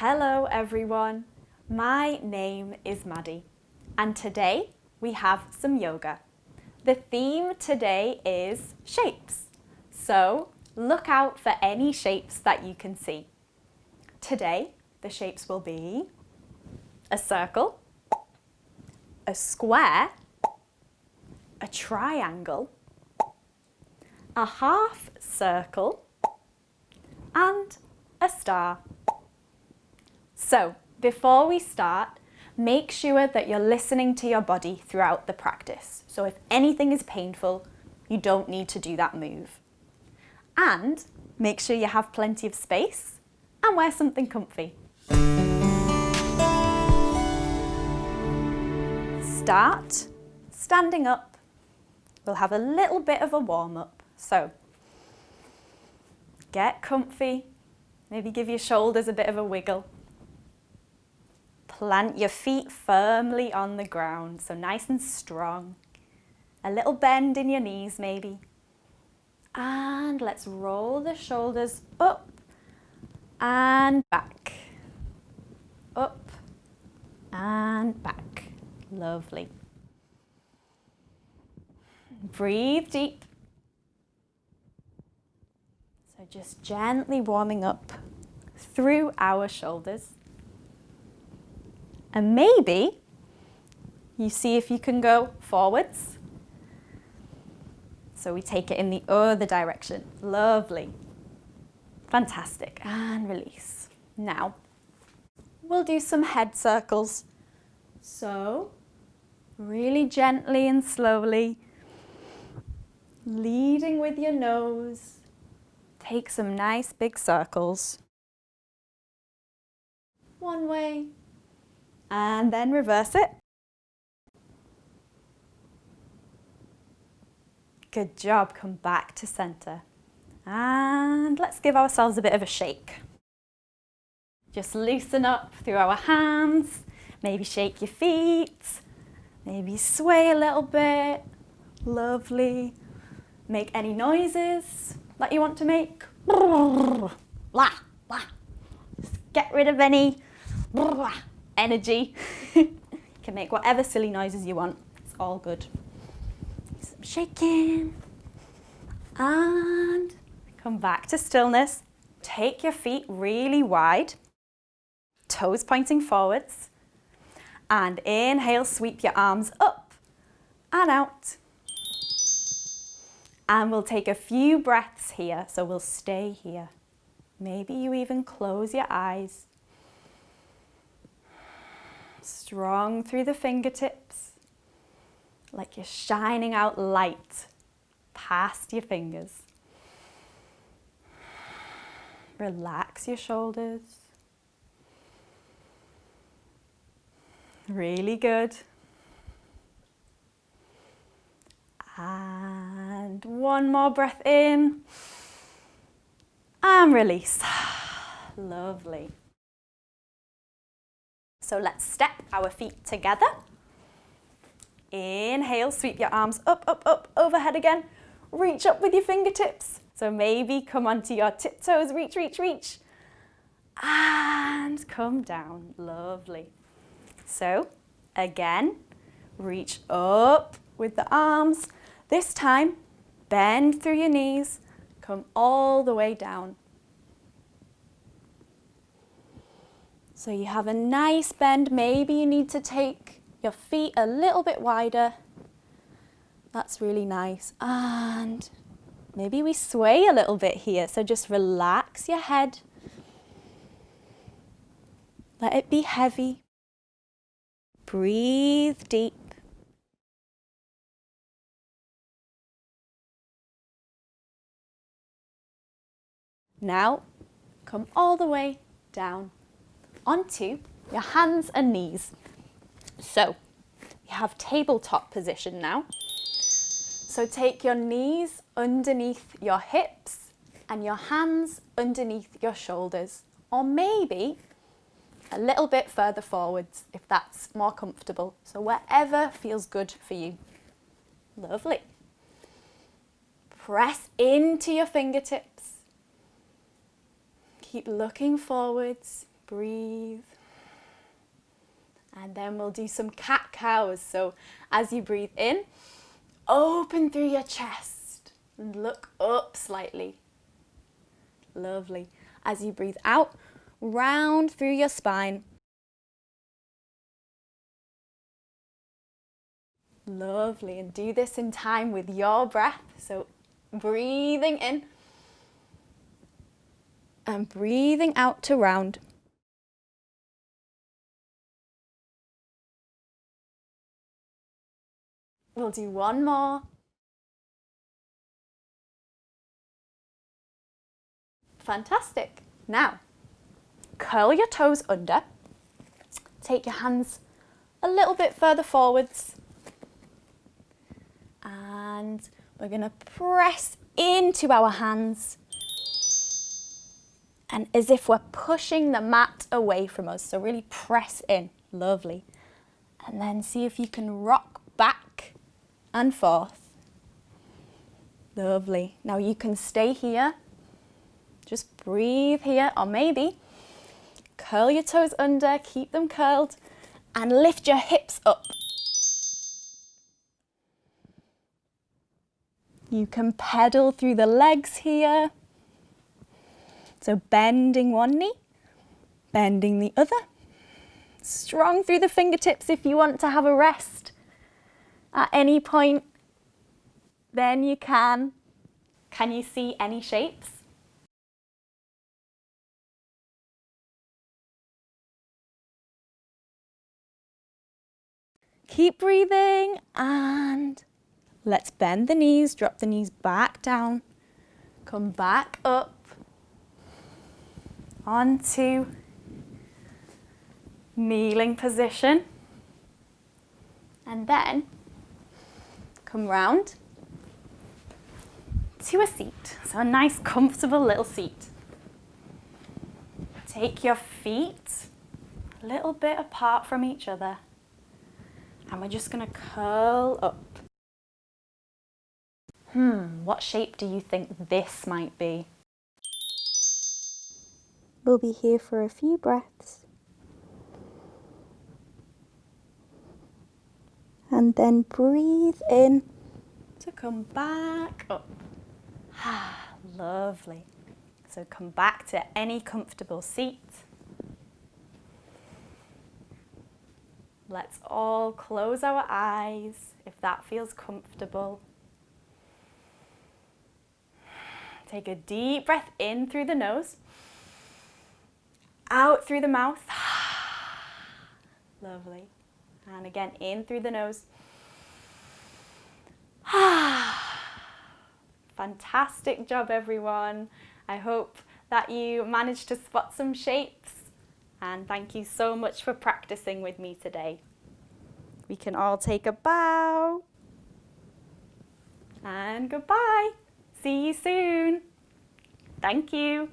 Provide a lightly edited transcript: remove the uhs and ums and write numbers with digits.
Hello everyone, my name is Maddie and today we have some yoga. The theme today is shapes, so look out for any shapes that you can see. Today the shapes will be a circle, a square, a triangle, a half circle and a star. So, before we start, make sure that you're listening to your body throughout the practice. So if anything is painful, you don't need to do that move. And make sure you have plenty of space and wear something comfy. Start standing up. We'll have a little bit of a warm-up. So, get comfy. Maybe give your shoulders a bit of a wiggle. Plant your feet firmly on the ground, so nice and strong. A little bend in your knees maybe. And let's roll the shoulders up and back. Up and back. Lovely. Breathe deep. So just gently warming up through our shoulders. And maybe you see if you can go forwards. So we take it in the other direction. Lovely. Fantastic. And release. Now, we'll do some head circles. So, really gently and slowly, leading with your nose. Take some nice big circles. One way. And then reverse it. Good job, come back to center. And let's give ourselves a bit of a shake. Just loosen up through our hands, maybe shake your feet, maybe sway a little bit. Lovely. Make any noises that you want to make. Blah, blah. Just get rid of any energy. You can make whatever silly noises you want. It's all good. Some shaking. And come back to stillness. Take your feet really wide. Toes pointing forwards. And inhale, sweep your arms up and out. And we'll take a few breaths here. So we'll stay here. Maybe you even close your eyes. Strong through the fingertips, like you're shining out light past your fingers. Relax your shoulders. Really good. And one more breath in and release. Lovely. So let's step our feet together. Inhale, sweep your arms up, up, up, overhead again. Reach up with your fingertips. So maybe come onto your tiptoes, reach, reach, reach. And come down, lovely. So again, reach up with the arms. This time, bend through your knees, come all the way down. So you have a nice bend. Maybe you need to take your feet a little bit wider. That's really nice. And maybe we sway a little bit here. So just relax your head. Let it be heavy. Breathe deep. Now, come all the way down onto your hands and knees. So, you have tabletop position now. So take your knees underneath your hips and your hands underneath your shoulders, or maybe a little bit further forwards if that's more comfortable. So wherever feels good for you. Lovely. Press into your fingertips. Keep looking forwards. Breathe. And then we'll do some cat-cows. So as you breathe in, open through your chest and look up slightly. Lovely. As you breathe out, round through your spine. Lovely. And do this in time with your breath. So breathing in and breathing out to round. We'll do one more. Fantastic. Now, curl your toes under. Take your hands a little bit further forwards. And we're going to press into our hands. And as if we're pushing the mat away from us. So really press in. Lovely. And then see if you can rock back and forth. Lovely. Now you can stay here. Just breathe here, or maybe curl your toes under, keep them curled, and lift your hips up. You can pedal through the legs here. So bending one knee, bending the other. Strong through the fingertips if you want to have a rest. At any point, then you can. Can you see any shapes? Keep breathing and let's bend the knees, drop the knees back down, come back up onto kneeling position, and then come round to a seat. So a nice comfortable little seat. Take your feet a little bit apart from each other, and we're just going to curl up. What shape do you think this might be? We'll be here for a few breaths. And then breathe in to come back up. Lovely. So come back to any comfortable seat. Let's all close our eyes if that feels comfortable. Take a deep breath in through the nose, out through the mouth. Lovely. And again, in through the nose. Fantastic job, everyone. I hope that you managed to spot some shapes. And thank you so much for practicing with me today. We can all take a bow. And goodbye. See you soon. Thank you.